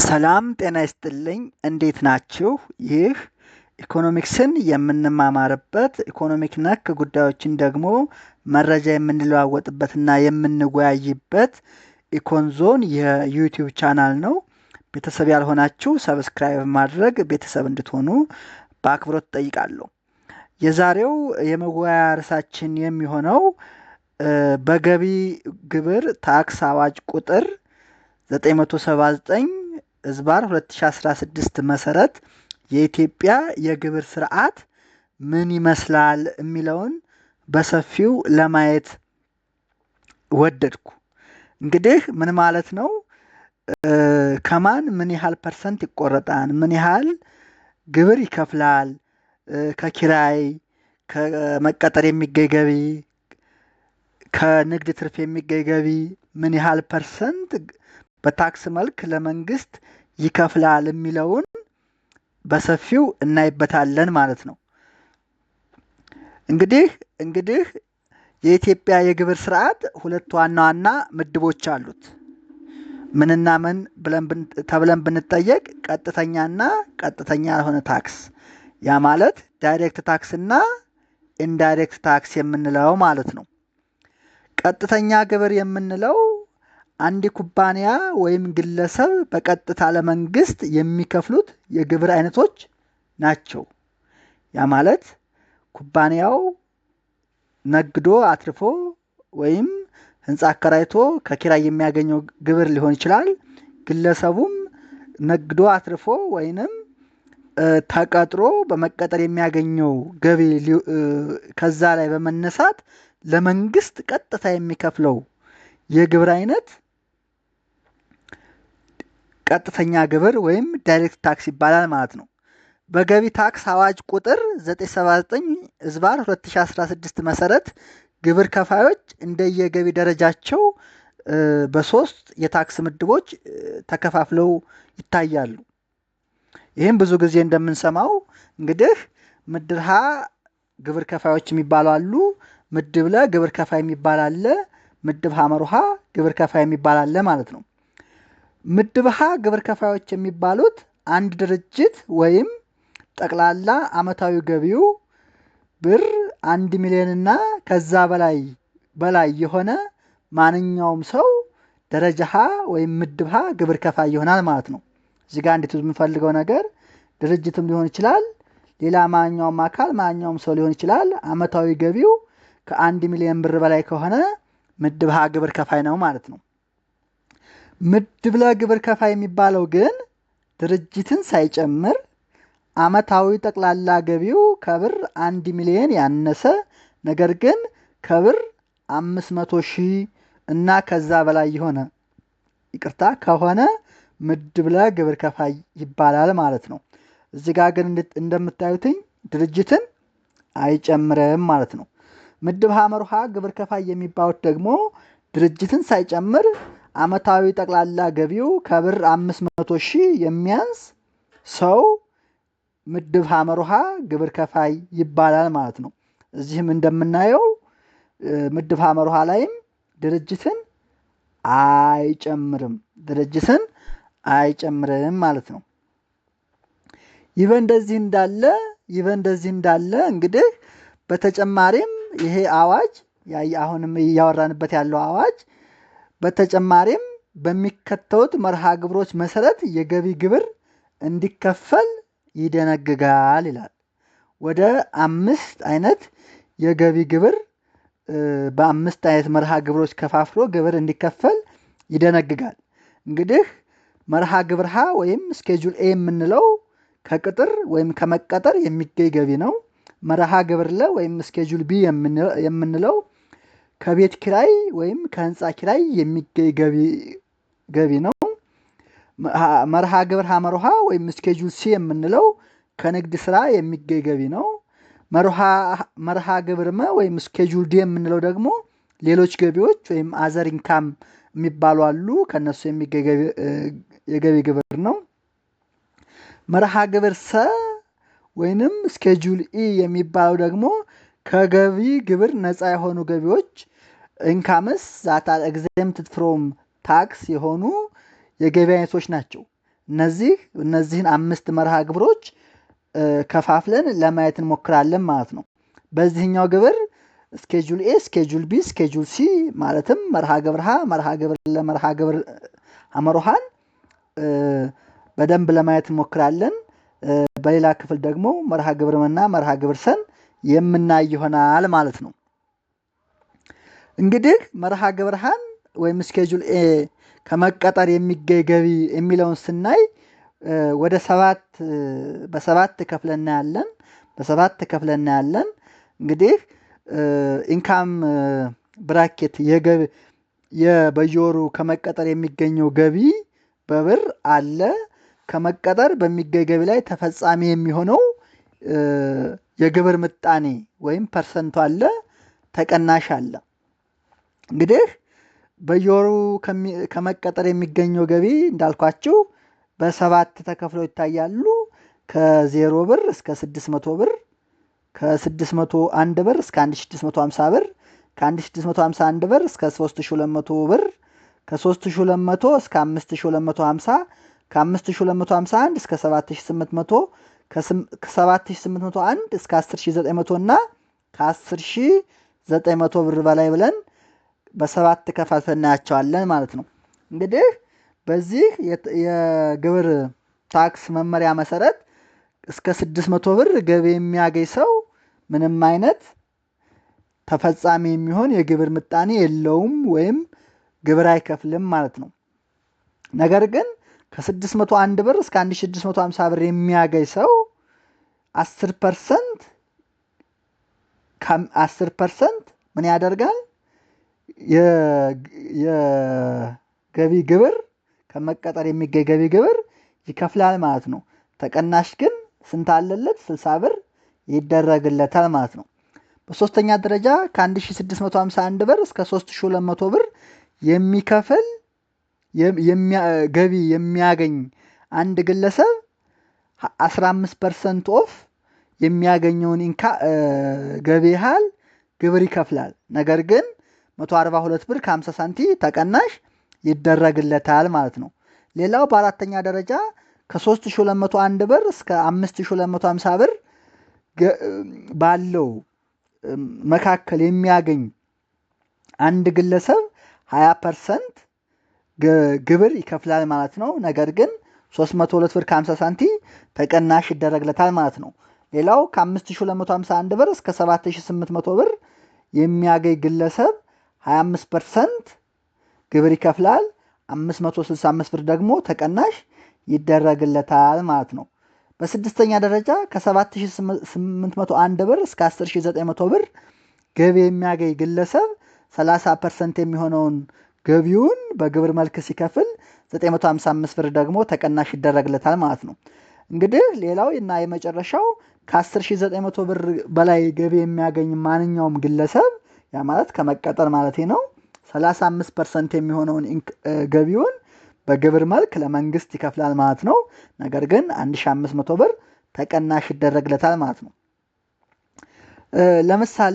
ሰላም ጤና ይስጥልኝ እንዴት ናችሁ? ይህ ኢኮኖሚክስን የምንማማርበት ኢኮኖሚክ ነክ ጉዳዮችን ደግሞ መረጃ የምንለዋወጥበትና የምንወያይበት ኢኮንዞን የዩቲዩብ ቻናል ነው። ቤተሰብ ያልሆናችሁ ሰብስክራይብ ማድረግ ቤተሰብ እንድትሆኑ በአክብሮት ጠይቃለሁ። የዛሬው የመወያያ ርዕሳችን የሚሆነው በገቢ ግብር ታክስ አዋጅ ቁጥር 979 ዝባር 2016 መሰረት የኢትዮጵያ የግብር ስርዓት ምን ይመስላል የሚለውን በሰፊው ለማየት ወደድኩ። እንግዲህ ምን ማለት ነው? ከማን ምን ያህል ፐርሰንት ይቆረጣል? ምን ያህል ግብር ይከፍላል? ከኪራይ፣ ከመቀጠር የሚገኝ ገቢ፣ ከንግድ ትርፍ የሚገኝ ገቢ ምን ያህል ፐርሰንት በታክስ መልክ ለመንግስት ይከፍላል የሚለውን በሰፊው እናይበታለን ማለት ነው። እንግዲህ የኢትዮጵያ የግብር ስርዓት ሁለት ዋና ዋና ምድቦች አሉት። ምንና ምን ተብለን ብንጠየቅ ቀጥተኛና ቀጥተኛ ያልሆነ ታክስ፣ ያ ማለት ዳይሬክት ታክስ እና ኢንዳይሬክት ታክስ የምንለው ማለት ነው። ቀጥተኛ ግብር የምንለው አንድ ኩባንያ ወይም ግለሰብ በቀጥታ ለመንግስት የሚከፍሉት የግብር አይነቶች ናቸው። ያ ማለት ኩባንያው ነግዶ አትርፎ ወይም ህንፃ አከራይቶ ከኪራይ የሚያገኘው ግብር ሊሆን ይችላል። ግለሰቡም ነግዶ አትርፎ ወይንም ተቀጥሮ በመቀጠር የሚያገኘው ገቢ ከዛ ላይ በመነሳት ለመንግስት ቀጥታ የሚከፍለው የግብር አይነት ቀጥተኛ ግብር ወይም ዳይሬክት ታክስ ይባላል ማለት ነው። በገቢ ታክስ አዋጅ ቁጥር 979 ዝባር 2016 መሰረት ግብር ከፋዮች እንደየገቢ ደረጃቸው በሶስት የታክስ ምድቦች ተከፋፍለው ይታያሉ። ይህም ብዙ ጊዜ እንደምንሰማው እንግዲህ ምድብ ሀ ግብር ከፋዮች የሚባሉ አሉ። ምድብ ለ ግብር ከፋይ የሚባል አለ። ምድብ ሀ መሩሃ ግብር ከፋይ የሚባል አለ ማለት ነው። ምድብ ሀ ግብር ከፋዮች የሚባሉት አንድ ድርጅት ወይም ጠቅላላ አመታዊ ገቢው ብር 1 ሚሊዮን እና ከዛ በላይ የሆነ ማንኛውም ሰው ደረጃ ሀ ወይም ምድብ ሀ ግብር ከፋይ ይሆናል ማለት ነው። እዚህ ጋር እንዴት የምፈልገው ነገር ድርጅትም ሊሆን ይችላል፣ ሌላ ማንኛውም አካል ማንኛውም ሰው ሊሆን ይችላል። አመታዊ ገቢው ከ1 ሚሊዮን ብር በላይ ከሆነ ምድብ ሀ ግብር ከፋይ ነው ማለት ነው። ምድብ ለ ግብር ከፋይ የሚባለው ግን ድርጅትን ሳይጨምር አመታዊ ጠቅላላ ገቢው ከብር 1 ሚሊዮን ያነሰ ነገር ግን ከብር 500,000 እና ከዛ በላይ ከሆነ ምድብ ለ ግብር ከፋይ ይባላል ማለት ነው። እዚህ ጋር ግን እንደምታዩትኝ ድርጅትን አይጨምርም ማለት ነው። ምድብ ሀ መሩሃ ግብር ከፋይ የሚባሉት ደግሞ ድርጅትን ሳይጨምር አመታዊ ጠቅላላ ገቢው ከብር 500,000 የሚያንስ ሰው ምድብ ሀ መሩሃ ግብር ከፋይ ይባላል ማለት ነው። እዚህም እንደምናየው ምድብ ሀ መሩሃ ላይም ድርጅትን አይጨምርም ማለት ነው። ይህ እንደዚህ እንዳለ እንግዲህ በተጨማሪም ይሄ አዋጅ አሁንም እያወራንበት ያለው አዋጅ በተጨማሪም በሚከተሉት መርሃ ግብሮች መሰረት የገቢ ግብር እንዲከፈል ይደነግጋል ይላል። ወደ 5 አይነት የገቢ ግብር በ5 አይነት መርሃ ግብሮች ከፋፍሎ ግብር እንዲከፈል ይደነግጋል። እንግዲህ መርሃ ግብር ሀ ወይም ስኬጁል ኤ የምንለው ከቅጥር ወይም ከመቀጠር የሚገኝ ገቢ ነው። መርሃ ግብር ለ ወይም ስኬጁል ቢ የምንለው ከቤት ኪራይ ወይም ከህንፃ ኪራይ የሚገኝ ገቢ ነው። መርሃ ግብር ሀ መሩሃ ወይም ስኬጁል ሲ የምንለው ከንግድ ስራ የሚገኝ ገቢ ነው። መርሃ ግብር መ ወይም ስኬጁል ዲ የምንለው ደግሞ ሌሎች ገቢዎች ወይም አዘር ኢንካም የሚባሉ አሉ፣ ከነሱ የሚገኝ የገቢ ግብር ነው። መርሃ ግብር ሰ ወይንም ስኬጁል ኢ የሚባለው ደግሞ ከገቢ ግብር ነፃ የሆኑ ገቢዎች ኢንካምስ ዛት አር ኤግዘምፕትድ ፍሮም ታክስ የሆኑ የገቢ አይነቶች ናቸው። እነዚህን 5 መርሃ ግብሮች ከፋፍለን ለማየት እንሞክራለን ማለት ነው። በዚህኛው ግብር ስኬጁል ኤ፣ ስኬጁል ቢ፣ ስኬጁል ሲ ማለትም መርሃ ግብር ሀ፣ መርሃ ግብር ለመርሃ ግብር አመሮሃን በደንብ ለማየት እንሞክራለን። በሌላ ክፍል ደግሞ መርሃ ግብርና መርሃ ግብር ሰን የምናይ ይሆናል ማለት ነው። እንግዲህ መርሃ ግብር ሀን ወይም ስኬጁል ኤ ከመቀጠር የሚገኝ ገቢ የሚለውን ስናይ ወደ በሰባት ከፍለን እናያለን። እንግዲህ ኢንካም ብራኬት በየወሩ ከመቀጠር የሚገኘው ገቢ በብር አለ። ከመቀጠር በሚገኝ ገቢ ላይ ተፈጻሚ የሚሆነው የግብር ምጣኔ ወይም ፐርሰንቱ አለ፣ ተቀናሽ አለ። እንግዲህ በየወሩ ከመቀጠር የሚገኘው ገቢ እንዳልኳችሁ በሰባት ተከፍለው ይታያሉ። ከ0 ብር እስከ 600 ብር፣ ከ601 ብር እስከ 1650 ብር፣ ከ1651 ብር እስከ 3200 ብር፣ ከ3200 እስከ 5250፣ ከ5251 እስከ 7800፣ ከ7801 እስከ 10900 እና ከ10900 ብር በላይ ብለን በሰባት ከፋፍለን እናያቸዋለን ማለት ነው። እንግዲህ በዚህ የግብር ታክስ መመሪያ መሰረት እስከ 600 ብር ገቢ የሚያገኝ ሰው ምንም አይነት ተፈጻሚ የሚሆን የግብር ምጣኔ የለውም ወይም ግብር አይከፍልም ማለት ነው። ነገር ግን ከ601 ብር እስከ 1650 ብር የሚያገኝ ሰው 10% ምን ያደርጋል? የገቢ ግብር ከመቀጠር የሚገኝ ገቢ ግብር ይከፍላል ማለት ነው። ተቀናሽ ግን ስንት አለለት? 60 ብር ይደረግለታል ማለት ነው። በሶስተኛ ደረጃ ከ1651 ብር እስከ 3200 ብር የሚከፍል ገቢ የሚያገኝ አንድ ግለሰብ 15% ኦፍ የሚያገኘውን ገቢ ያህል ግብር ይከፍላል። ነገር ግን 142 ብር ከ50 ሳንቲ ተቀናሽ ይደረግለታል ማለት ነው። ሌላው በአራተኛ ደረጃ ከ3201 ብር እስከ 5250 ብር ባለው መካከል የሚያገኝ አንድ ግለሰብ 20% ግብር ይከፍላል ማለት ነው። ነገር ግን 302 ብር ከ50 ሳንቲ ተቀናሽ ይደረግለታል ማለት ነው። ሌላው ከ5251 ብር እስከ 7800 ብር የሚያገኝ ግለሰብ 25% ግብር ይከፍላል። 565 ብር ደግሞ ተቀናሽ ይደረግለታል ማለት ነው። በስድስተኛ ደረጃ ከ7801 ብር እስከ 10900 ብር ገቢ የሚያገኝ ግለሰብ 30% የሚሆነውን ገቢውን በግብር መልክ ሲከፍል 955 ብር ደግሞ ተቀናሽ ይደረግለታል ማለት ነው። እንግዲህ ሌላው እና የመጨረሻው ከ10900 ብር በላይ ገቢ የሚያገኝ ማንኛውም ግለሰብ ያ ማለት ከመቀጠር ማለት ነው 35% የሚሆነውን ገቢውን በግብር መልክ ለመንግስት ይከፍላል ማለት ነው። ነገር ግን 1500 ብር ተቀናሽ ይደረግለታል ማለት ነው። ለምሳሌ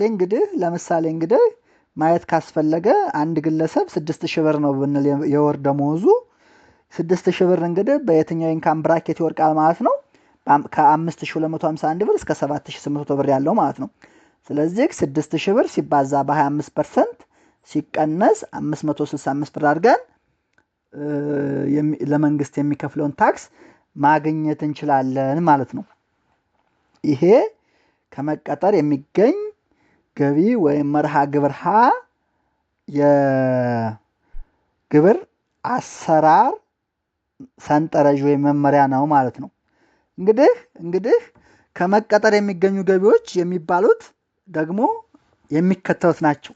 እንግዲህ ማየት ካስፈለገ አንድ ግለሰብ 6000 ብር ነው ብንል የወር ደመወዙ 6000 ብር እንግዲህ በየትኛው ኢንካም ብራኬት ይወርቃል ማለት ነው? ከ5251 ብር እስከ 7800 ብር ያለው ማለት ነው። ስለዚህ 6000 ብር ሲባዛ በ25% ሲቀነስ 565 ብር አድርገን ለመንግስት የሚከፍለውን ታክስ ማግኘት እንችላለን ማለት ነው። ይሄ ከመቀጠር የሚገኝ ገቢ ወይም መርሃ ግብር ሀ የግብር አሰራር ሰንጠረዥ ወይም መመሪያ ነው ማለት ነው። እንግዲህ ከመቀጠር የሚገኙ ገቢዎች የሚባሉት ደግሞ የሚከተሉት ናቸው።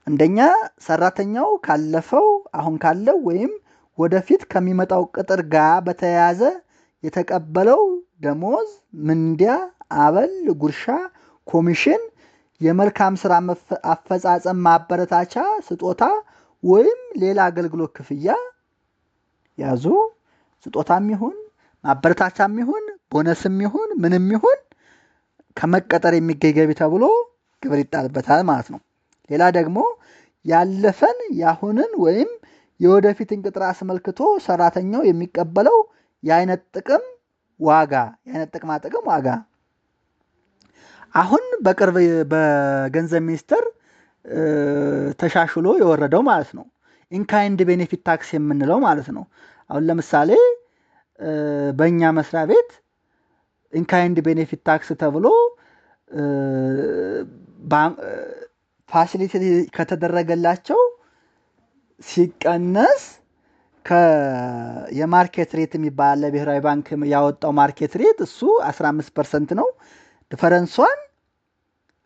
አንደኛ ሰራተኛው ካለፈው አሁን ካለው ወይም ወደፊት ከሚመጣው ቅጥር ጋር በተያያዘ የተቀበለው ደሞዝ፣ ምንዲያ፣ አበል፣ ጉርሻ፣ ኮሚሽን፣ የመልካም ስራ አፈጻጸም ማበረታቻ ስጦታ ወይም ሌላ አገልግሎት ክፍያ ያዙ። ስጦታም ይሁን ማበረታቻም ይሁን ቦነስም ይሁን ምንም ይሁን ከመቀጠር የሚገኝ ገቢ ተብሎ ግብር ይጣልበታል ማለት ነው። ሌላ ደግሞ ያለፈን ያሁንን ወይም የወደፊትን ቅጥር አስመልክቶ ሰራተኛው የሚቀበለው የአይነት ጥቅም ዋጋ አሁን በቅርብ በገንዘብ ሚኒስቴር ተሻሽሎ የወረደው ማለት ነው። ኢንካይንድ ቤኔፊት ታክስ የምንለው ማለት ነው። አሁን ለምሳሌ በእኛ መስሪያ ቤት ኢንካይንድ ቤኔፊት ታክስ ተብሎ ፋሲሊቲ ከተደረገላቸው ሲቀነስ የማርኬት ሬት የሚባል ብሔራዊ ባንክ ያወጣው ማርኬት ሬት እሱ 15% ነው። ዲፈረንሷን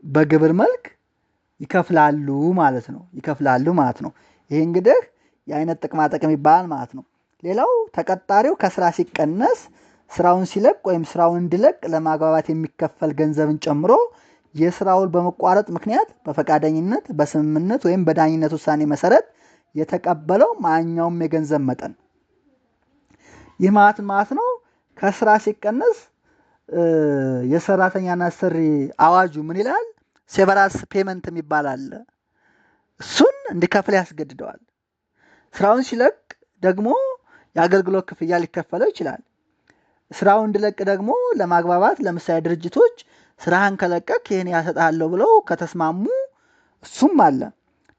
በግብር መልክ ይከፍላሉ ማለት ነው። ይሄ እንግዲህ የአይነት ጥቅማ ጥቅም ይባላል ማለት ነው። ሌላው ተቀጣሪው ከስራ ሲቀነስ ስራውን ሲለቅ ወይም ስራውን እንዲለቅ ለማግባባት የሚከፈል ገንዘብን ጨምሮ የስራ ውል በመቋረጥ ምክንያት በፈቃደኝነት በስምምነት ወይም በዳኝነት ውሳኔ መሰረት የተቀበለው ማንኛውም የገንዘብ መጠን ይህ ማለት ነው። ከስራ ሲቀነስ የሰራተኛና አሰሪ አዋጁ ምን ይላል? ሴቨራንስ ፔመንት የሚባል አለ። እሱን እንዲከፍል ያስገድደዋል። ስራውን ሲለቅ ደግሞ የአገልግሎት ክፍያ ሊከፈለው ይችላል። ስራውን እንዲለቅ ደግሞ ለማግባባት ለምሳሌ ድርጅቶች ስራህን ከለቀቅ ይህን ያሰጣለሁ ብለው ከተስማሙ እሱም አለ።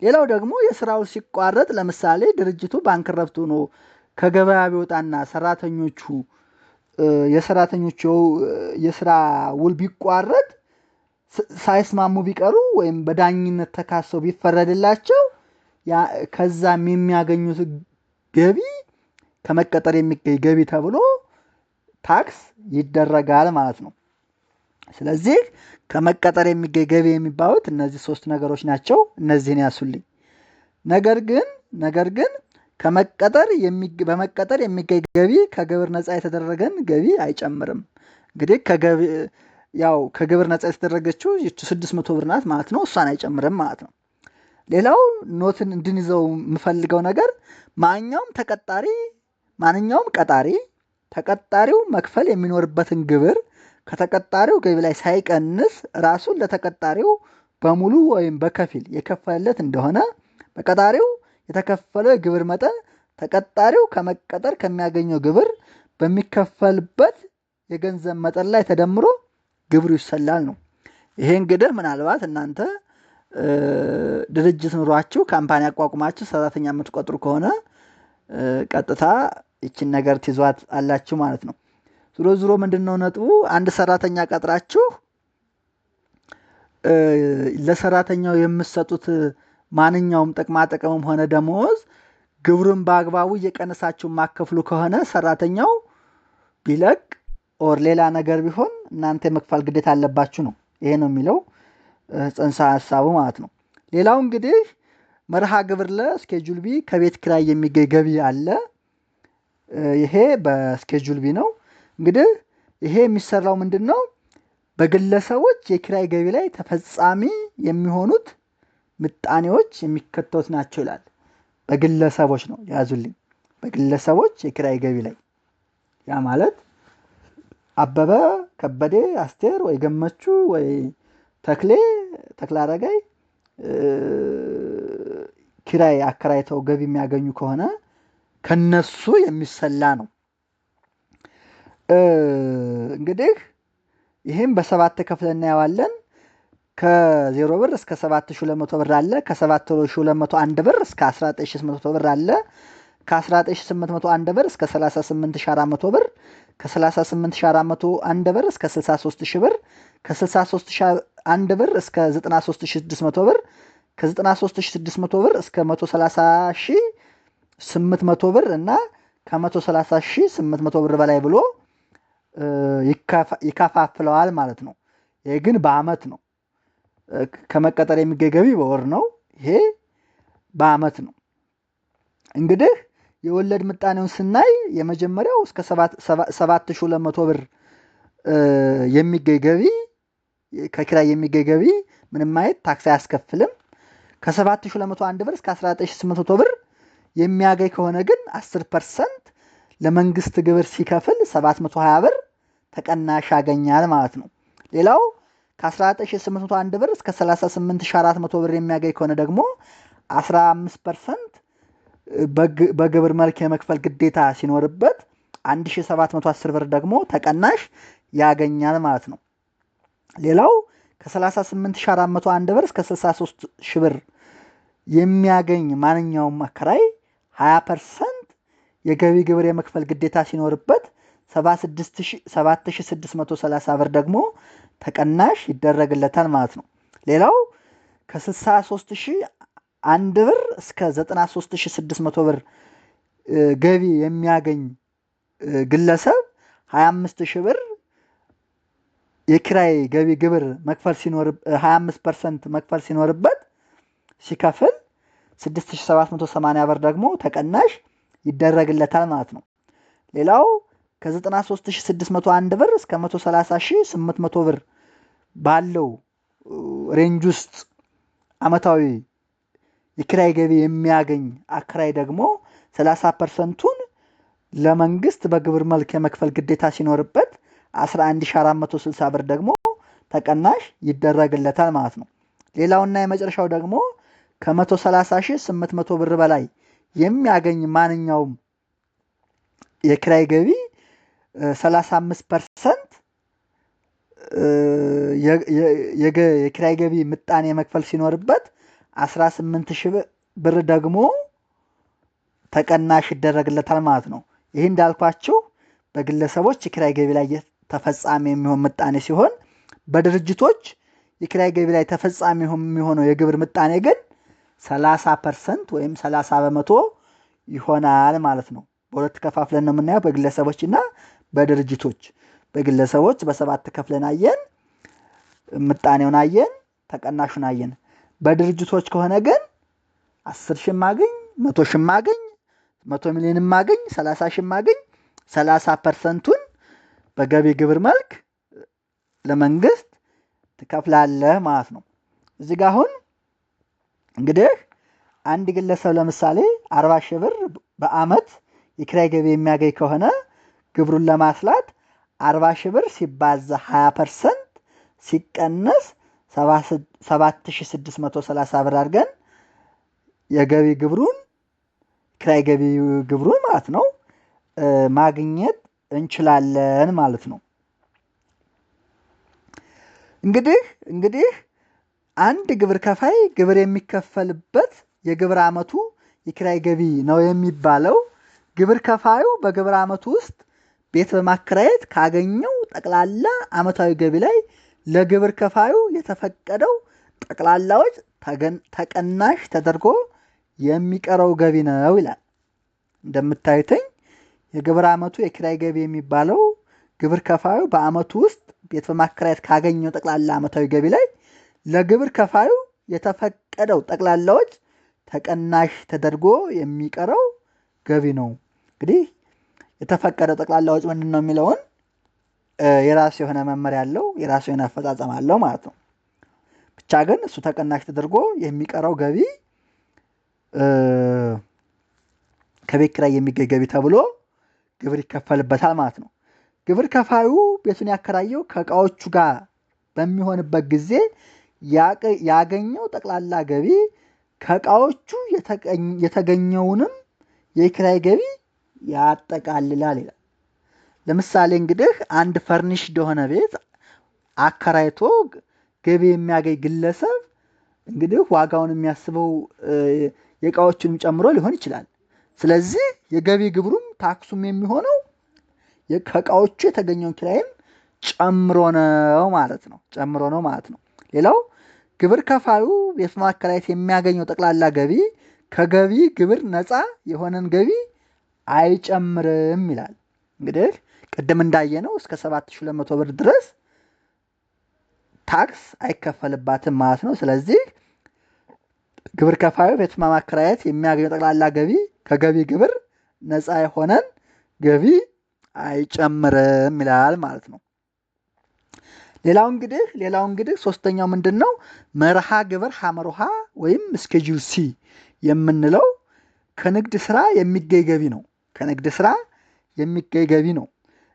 ሌላው ደግሞ የስራው ሲቋረጥ ለምሳሌ ድርጅቱ ባንክረፕት ሆኖ ከገበያ ቢወጣና የሰራተኞቹ የስራ ውል ቢቋረጥ ሳይስማሙ ቢቀሩ ወይም በዳኝነት ተካሰው ቢፈረድላቸው ከዛም የሚያገኙት ገቢ ከመቀጠር የሚገኝ ገቢ ተብሎ ታክስ ይደረጋል ማለት ነው። ስለዚህ ከመቀጠር የሚገኝ ገቢ የሚባሉት እነዚህ 3 ነገሮች ናቸው። እነዚህን ያሱልኝ። ነገር ግን በመቀጠር የሚገኝ ገቢ ከግብር ነፃ የተደረገን ገቢ አይጨምርም። እንግዲህ ከግብር ነፃ የተደረገችው 600 ብር ናት ማለት ነው። እሷን አይጨምርም ማለት ነው። ሌላው ኖትን እንድንይዘው የምፈልገው ነገር ማንኛውም ቀጣሪ ተቀጣሪው መክፈል የሚኖርበትን ግብር ከተቀጣሪው ገቢ ላይ ሳይቀንስ ራሱን ለተቀጣሪው በሙሉ ወይም በከፊል የከፈለለት እንደሆነ በቀጣሪው የተከፈለው የግብር መጠን ተቀጣሪው ከመቀጠር ከሚያገኘው ግብር በሚከፈልበት የገንዘብ መጠን ላይ ተደምሮ ግብሩ ይሰላል ነው። ይሄ እንግዲህ ምናልባት እናንተ ድርጅት ኑሯችሁ ካምፓኒ አቋቁማችሁ ሰራተኛ የምትቆጥሩ ከሆነ ቀጥታ ይችን ነገር ትይዟት አላችሁ ማለት ነው። ዙሮ ምንድነው ነጥቡ? አንድ ሰራተኛ ቀጥራችሁ ለሰራተኛው የምትሰጡት ማንኛውም ጥቅማ ጥቅምም ሆነ ደሞዝ ግብሩን በአግባቡ እየቀነሳችሁ ማከፍሉ ከሆነ ሰራተኛው ቢለቅ ኦር ሌላ ነገር ቢሆን እናንተ የመክፈል ግዴታ አለባችሁ ነው። ይሄ ነው የሚለው ጽንሰ ሐሳቡ ማለት ነው። ሌላው እንግዲህ መርሃ ግብር ለስኬጁል ቢ ከቤት ኪራይ የሚገኝ ገቢ አለ። ይሄ በስኬጁል ቢ ነው። እንግዲህ ይሄ የሚሰራው ምንድነው? በግለሰቦች የኪራይ ገቢ ላይ ተፈጻሚ የሚሆኑት ምጣኔዎች የሚከተሉት ናቸው ይላል። በግለሰቦች ነው ያዙልኝ። በግለሰቦች የኪራይ ገቢ ላይ ያ ማለት አበበ፣ ከበደ፣ አስቴር ወይ ገመቹ ወይ ተክለ አረጋይ ኪራይ አከራይተው ገቢ የሚያገኙ ከሆነ ከነሱ የሚሰላ ነው። እንግዲህ ይህም በ7 ከፍለን እናየዋለን። ከ0 ብር እስከ 7200 ብር አለ። ከ7201 ብር እስከ 19800 ብር አለ። ከ19801 ብር እስከ 38400 ብር፣ ከ38401 ብር እስከ 63000 ብር፣ ከ63001 ብር እስከ 93600 ብር፣ ከ93600 ብር እስከ 130800 ብር እና ከ130800 ብር በላይ ብሎ ይከፋፍለዋል ማለት ነው። ይሄ ግን በአመት ነው። ከመቀጠር የሚገኝ ገቢ በወር ነው። ይሄ በአመት ነው። እንግዲህ የወለድ ምጣኔውን ስናይ የመጀመሪያው እስከ 7200 ብር የሚገኝ ገቢ ከኪራይ የሚገኝ ገቢ ምንም አይነት ታክስ አያስከፍልም። ከ7201 ብር እስከ 19800 ብር የሚያገኝ ከሆነ ግን 10% ለመንግስት ግብር ሲከፍል 720 ብር ተቀናሽ ያገኛል ማለት ነው። ሌላው ከ19801 ብር እስከ 38400 ብር የሚያገኝ ከሆነ ደግሞ 15% በግብር መልክ የመክፈል ግዴታ ሲኖርበት 1710 ብር ደግሞ ተቀናሽ ያገኛል ማለት ነው። ሌላው ከ38401 ብር እስከ 63000 ብር የሚያገኝ ማንኛውም አከራይ 20% የገቢ ግብር የመክፈል ግዴታ ሲኖርበት 7630 ብር ደግሞ ተቀናሽ ይደረግለታል ማለት ነው። ሌላው ከ63001 ብር እስከ 93600 ብር ገቢ የሚያገኝ ግለሰብ 25000 ብር የኪራይ ገቢ ግብር መክፈል ሲኖር 25% መክፈል ሲኖርበት ሲከፍል 6780 ብር ደግሞ ተቀናሽ ይደረግለታል ማለት ነው። ሌላው ከ93601 ብር እስከ 130800 ብር ባለው ሬንጅ ውስጥ አመታዊ የኪራይ ገቢ የሚያገኝ አከራይ ደግሞ 30%ቱን ለመንግስት በግብር መልክ የመክፈል ግዴታ ሲኖርበት 11460 ብር ደግሞ ተቀናሽ ይደረግለታል ማለት ነው። ሌላውና የመጨረሻው ደግሞ ከ130800 ብር በላይ የሚያገኝ ማንኛውም የኪራይ ገቢ 35% የኪራይ ገቢ ምጣኔ መክፈል ሲኖርበት 18000 ብር ደግሞ ተቀናሽ ይደረግለታል ማለት ነው። ይህ እንዳልኳችሁ በግለሰቦች የኪራይ ገቢ ላይ ተፈጻሚ የሚሆን ምጣኔ ሲሆን በድርጅቶች የኪራይ ገቢ ላይ ተፈጻሚ የሚሆነው የግብር ምጣኔ ግን 30% ወይም 30 በመቶ ይሆናል ማለት ነው። በሁለት ከፋፍለን ነው የምናየው፣ በግለሰቦችና በድርጅቶች። በግለሰቦች በ7 ከፍለን አየን፣ ምጣኔውን አየን፣ ተቀናሹን አየን። በድርጅቶች ከሆነ ግን 10 ሺህ ማገኝ፣ 100 ሺህ ማገኝ፣ 100 ሚሊዮን ማገኝ፣ 30 ሺህ ማገኝ 30%ቱን በገቢ ግብር መልክ ለመንግስት ትከፍላለህ ማለት ነው። እዚህ ጋር አሁን እንግዲህ አንድ ግለሰብ ለምሳሌ 40 ሺህ ብር በአመት የኪራይ ገቢ የሚያገኝ ከሆነ ግብሩን ለማስላት 40 ሺህ ብር ሲባዛ 20% ሲቀነስ 7630 ብር አድርገን የገቢ ግብሩን ኪራይ ገቢ ግብሩን ማለት ነው ማግኘት እንችላለን ማለት ነው። እንግዲህ አንድ ግብር ከፋይ ግብር የሚከፈልበት የግብር አመቱ የኪራይ ገቢ ነው የሚባለው ግብር ከፋዩ በግብር አመቱ ውስጥ ቤት በማከራየት ካገኘው ጠቅላላ አመታዊ ገቢ ላይ ለግብር ከፋዩ የተፈቀደው ጠቅላላዎች ተቀናሽ ተደርጎ የሚቀረው ገቢ ነው ይላል። እንደምታዩትኝ የግብር አመቱ የኪራይ ገቢ የሚባለው ግብር ከፋዩ በአመቱ ውስጥ ቤት በማከራየት ካገኘው ጠቅላላ አመታዊ ገቢ ላይ ለግብር ከፋዩ የተፈቀደው ጠቅላላዎች ተቀናሽ ተደርጎ የሚቀረው ገቢ ነው። እንግዲህ የተፈቀደው ጠቅላላዎች ምንድን ነው የሚለውን የራሱ የሆነ መመሪያ አለው፣ የራሱ የሆነ አፈጻጸም አለው ማለት ነው። ብቻ ግን እሱ ተቀናሽ ተደርጎ የሚቀረው ገቢ ከቤት ኪራይ የሚገኝ ገቢ ተብሎ ግብር ይከፈልበታል ማለት ነው። ግብር ከፋዩ ቤቱን ያከራየው ከእቃዎቹ ጋር በሚሆንበት ጊዜ ያገኘው ጠቅላላ ገቢ ከእቃዎቹ የተገኘውንም የኪራይ ገቢ ያጠቃልላል ይላል። ለምሳሌ እንግዲህ አንድ ፈርኒሽ የሆነ ቤት አከራይቶ ገቢ የሚያገኝ ግለሰብ እንግዲህ ዋጋውን የሚያስበው የእቃዎቹንም ጨምሮ ሊሆን ይችላል። ስለዚህ የገቢ ግብሩም ታክሱም የሚሆነው ከእቃዎቹ የተገኘውን ኪራይም ጨምሮ ነው ማለት ነው። ሌላው ግብር ከፋዩ ቤት ማከራየት የሚያገኘው ጠቅላላ ገቢ ከገቢ ግብር ነፃ የሆነን ገቢ አይጨምርም ይላል። እንግዲህ ቅድም እንዳየነው እስከ 7200 ብር ድረስ ታክስ አይከፈልባትም ማለት ነው። ስለዚህ ግብር ከፋዩ ቤት ማከራየት የሚያገኘው ጠቅላላ ገቢ ከገቢ ግብር ነፃ የሆነን ገቢ አይጨምርም ይላል ማለት ነው። ሌላው እንግዲህ ሶስተኛው ምንድነው? መርሃ ግብር ሐመርሃ ወይም ስኬጁል ሲ የምንለው ከንግድ ስራ የሚገኝ ገቢ ነው።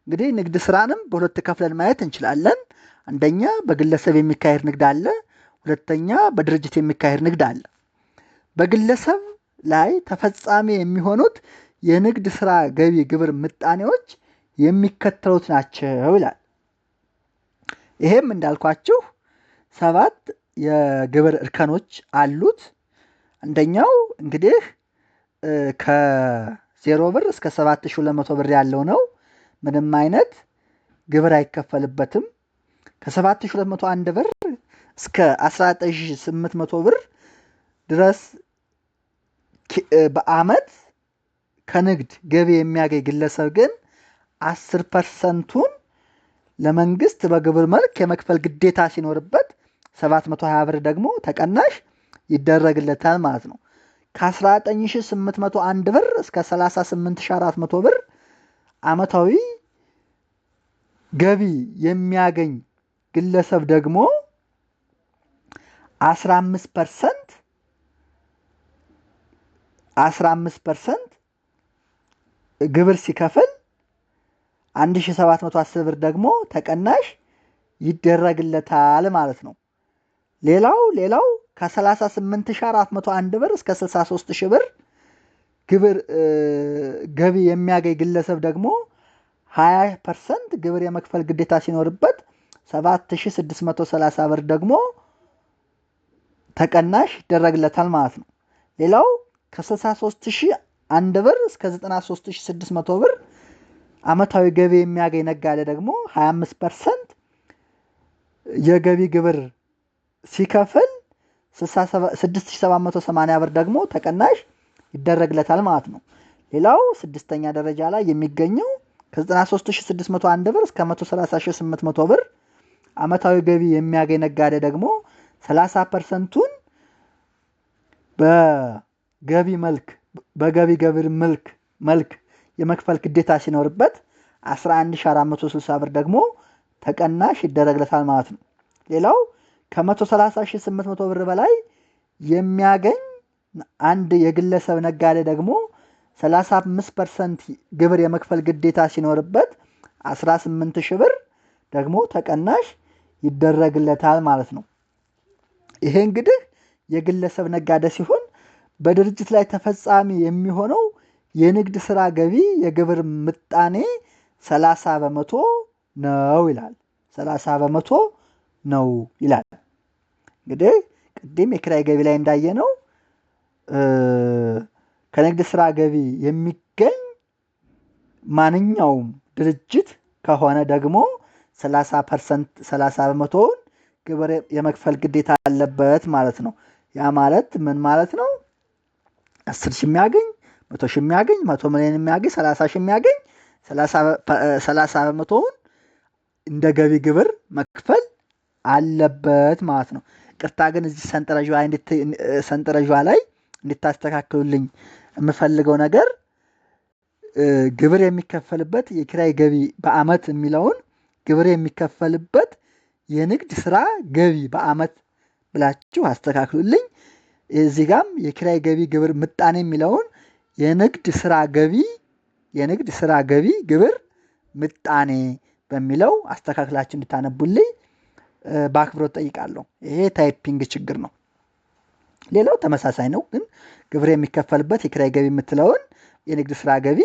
እንግዲህ ንግድ ስራንም በሁለት ከፍለን ማየት እንችላለን። አንደኛ በግለሰብ የሚካሄድ ንግድ አለ፣ ሁለተኛ በድርጅት የሚካሄድ ንግድ አለ። በግለሰብ ላይ ተፈጻሚ የሚሆኑት የንግድ ስራ ገቢ ግብር ምጣኔዎች የሚከተሉት ናቸው ይላል። ይሄም እንዳልኳችሁ 7 የግብር እርከኖች አሉት። አንደኛው እንግዲህ ከ0 ብር እስከ 7200 ብር ያለው ነው። ምንም አይነት ግብር አይከፈልበትም። ከ7201 ብር እስከ 19800 ብር ድረስ በአመት ከንግድ ገቢ የሚያገኝ ግለሰብ ግን 10%ቱን ለመንግስት በግብር መልክ የመክፈል ግዴታ ሲኖርበት 720 ብር ደግሞ ተቀናሽ ይደረግለታል ማለት ነው። ከ19801 ብር እስከ 38400 ብር አመታዊ ገቢ የሚያገኝ ግለሰብ ደግሞ 15% ግብር ሲከፍል 1710 ብር ደግሞ ተቀናሽ ይደረግለታል ማለት ነው። ሌላው ከ38401 ብር እስከ 63000 ብር ግብር ገቢ የሚያገኝ ግለሰብ ደግሞ 20% ግብር የመክፈል ግዴታ ሲኖርበት 7630 ብር ደግሞ ተቀናሽ ይደረግለታል ማለት ነው። ሌላው ከ63001 ብር እስከ 93600 ብር አመታዊ ገቢ የሚያገኝ ነጋዴ ደግሞ 25% የገቢ ግብር ሲከፍል 6780 ብር ደግሞ ተቀናሽ ይደረግለታል ማለት ነው። ሌላው 6ኛ ደረጃ ላይ የሚገኘው ከ93601 ብር እስከ 130800 ብር አመታዊ ገቢ የሚያገኝ ነጋዴ ደግሞ 30%ቱን በገቢ ግብር መልክ የመክፈል ግዴታ ሲኖርበት 11460 ብር ደግሞ ተቀናሽ ይደረግለታል ማለት ነው። ሌላው ከ130800 ብር በላይ የሚያገኝ አንድ የግለሰብ ነጋዴ ደግሞ 35% ግብር የመክፈል ግዴታ ሲኖርበት 18000 ብር ደግሞ ተቀናሽ ይደረግለታል ማለት ነው። ይሄ እንግዲህ የግለሰብ ነጋዴ ሲሆን በድርጅት ላይ ተፈጻሚ የሚሆነው የንግድ ስራ ገቢ የግብር ምጣኔ 30% ነው ይላል። 30% ነው ይላል። እንግዲህ ቅድም የኪራይ ገቢ ላይ እንዳየነው ከንግድ ስራ ገቢ የሚገኝ ማንኛውም ድርጅት ከሆነ ደግሞ 30%ውን ግብር የመክፈል ግዴታ አለበት ማለት ነው። ያ ማለት ምን ማለት ነው? 10 ሺህ የሚያገኝ 100 ሺህ የሚያገኝ 100 ሚሊዮን የሚያገኝ 30 ሺህ የሚያገኝ 30%ውን እንደ ገቢ ግብር መክፈል አለበት ማለት ነው። ቅርታ ግን እዚህ ሰንጠረዥ ላይ እንድታስተካክሉልኝ የምፈልገው ነገር ግብር የሚከፈልበት የኪራይ ገቢ በአመት የሚለውን ግብር የሚከፈልበት የንግድ ስራ ገቢ በአመት ብላችሁ አስተካክሉልኝ። እዚህ ጋም የኪራይ ገቢ ግብር ምጣኔ የሚለውን የንግድ ስራ ገቢ ግብር ምጣኔ በሚለው አስተካክላችሁ እንድታነቡልኝ በአክብሮት ጠይቃለሁ። ይሄ ታይፒንግ ችግር ነው። ሌላው ተመሳሳይ ነው፣ ግን ግብር የሚከፈልበት የኪራይ ገቢ የምትለውን የንግድ ስራ ገቢ፣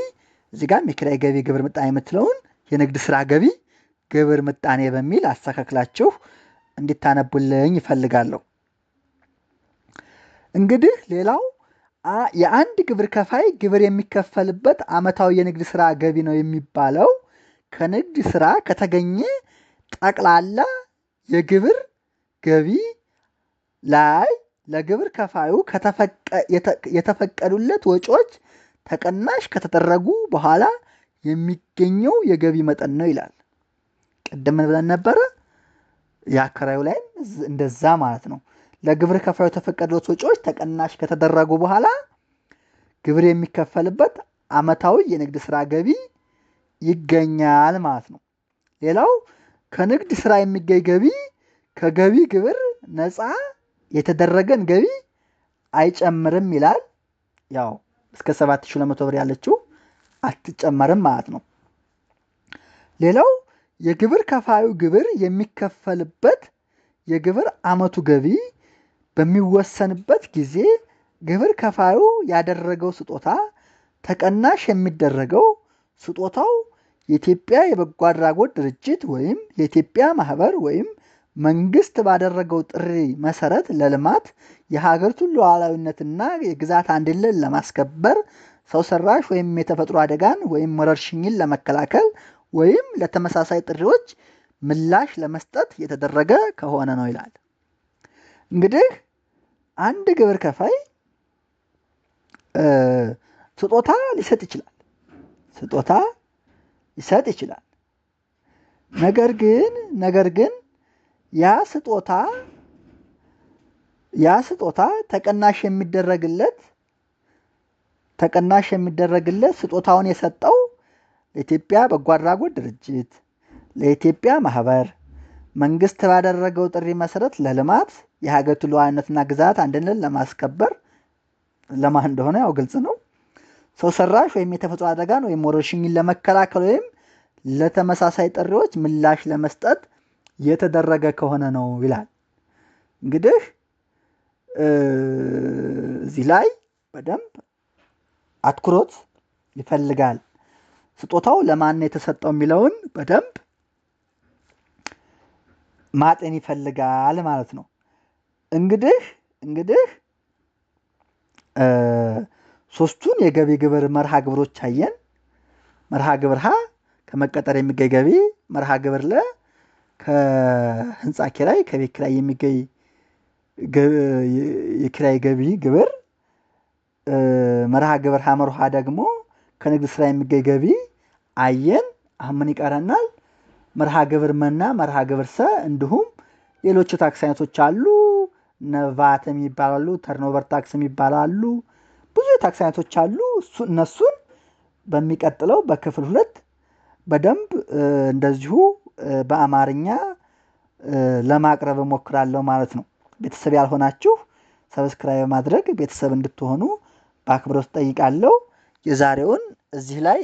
እዚህ ጋም የኪራይ ገቢ ግብር ምጣኔ የምትለውን የንግድ ስራ ገቢ ግብር ምጣኔ በሚል አስተካክላችሁ እንድታነቡልኝ ይፈልጋለሁ። እንግዲህ ሌላው የአንድ ግብር ከፋይ ግብር የሚከፈልበት አመታዊ የንግድ ስራ ገቢ ነው የሚባለው ከንግድ ስራ ከተገኘ ጠቅላላ የግብር ገቢ ላይ ለግብር ከፋዩ የተፈቀዱለት ወጪዎች ተቀናሽ ከተደረጉ በኋላ የሚገኘው የገቢ መጠን ነው ይላል። ቅድም ብለን ነበረ የአከራዩ ላይ እንደዛ ማለት ነው። ለግብር ከፋዩ የተፈቀዱለት ወጪዎች ተቀናሽ ከተደረጉ በኋላ ግብር የሚከፈልበት አመታዊ የንግድ ስራ ገቢ ይገኛል ማለት ነው። ሌላው ከንግድ ስራ የሚገኝ ገቢ ከገቢ ግብር ነፃ የተደረገን ገቢ አይጨምርም ይላል። ያው እስከ 7200 ብር ያለችው አትጨመርም ማለት ነው። ሌላው የግብር ከፋዩ ግብር የሚከፈልበት የግብር አመቱ ገቢ በሚወሰንበት ጊዜ ግብር ከፋዩ ያደረገው ስጦታ ተቀናሽ የሚደረገው ስጦታው የኢትዮጵያ የበጎ አድራጎት ድርጅት ወይም የኢትዮጵያ ማህበር ወይም መንግስት ባደረገው ጥሪ መሰረት ለልማት የሀገሪቱን ሉዓላዊነትና የግዛት አንድነትን ለማስከበር ሰው ሰራሽ ወይም የተፈጥሮ አደጋን ወይም ወረርሽኝን ለመከላከል ወይም ለተመሳሳይ ጥሪዎች ምላሽ ለመስጠት የተደረገ ከሆነ ነው ይላል። እንግዲህ አንድ ግብር ከፋይ ስጦታ ሊሰጥ ይችላል። ነገር ግን ያ ስጦታ ተቀናሽ የሚደረግለት ስጦታውን የሰጠው ለኢትዮጵያ በጎ አድራጎት ድርጅት፣ ለኢትዮጵያ ማህበር፣ መንግስት ባደረገው ጥሪ መሰረት ለልማት የሀገሪቱን ሉዓላዊነትና ግዛት አንድነትን ለማስከበር ለማን እንደሆነ ያው ግልጽ ነው። ሰው ሰራሽ ወይም የተፈጥሮ አደጋን ወይም ወረርሽኝን ለመከላከል ወይም ለተመሳሳይ ጥሪዎች ምላሽ ለመስጠት የተደረገ ከሆነ ነው ይላል። እንግዲህ እዚህ ላይ በደንብ አትኩሮት ይፈልጋል። ስጦታው ለማን ነው የተሰጠው የሚለውን በደንብ ማጤን ይፈልጋል ማለት ነው። እንግዲህ ሶስቱን የገቢ ግብር መርሃ ግብሮች አየን። መርሃ ግብር ሀ ከመቀጠር የሚገኝ ገቢ፣ መርሃ ግብር ለ ከህንፃ ኪራይ ከቤት ኪራይ የሚገኝ የኪራይ ገቢ ግብር፣ መርሃ ግብር ሀመርሃ ደግሞ ከንግድ ስራ የሚገኝ ገቢ አየን። አሁን ምን ይቀረናል? መርሃ ግብር መና መርሃ ግብር ሰ እንዲሁም ሌሎች ታክስ አይነቶች አሉ። ነቫት የሚባላሉ፣ ተርኖቨር ታክስ የሚባላሉ፣ ብዙ የታክስ አይነቶች አሉ። እነሱን በሚቀጥለው በክፍል 2 በደንብ እንደዚሁ በአማርኛ ለማቅረብ እሞክራለሁ ማለት ነው። ቤተሰብ ያልሆናችሁ ሰብስክራይብ ማድረግ ቤተሰብ እንድትሆኑ በአክብሮት ጠይቃለሁ። የዛሬውን እዚህ ላይ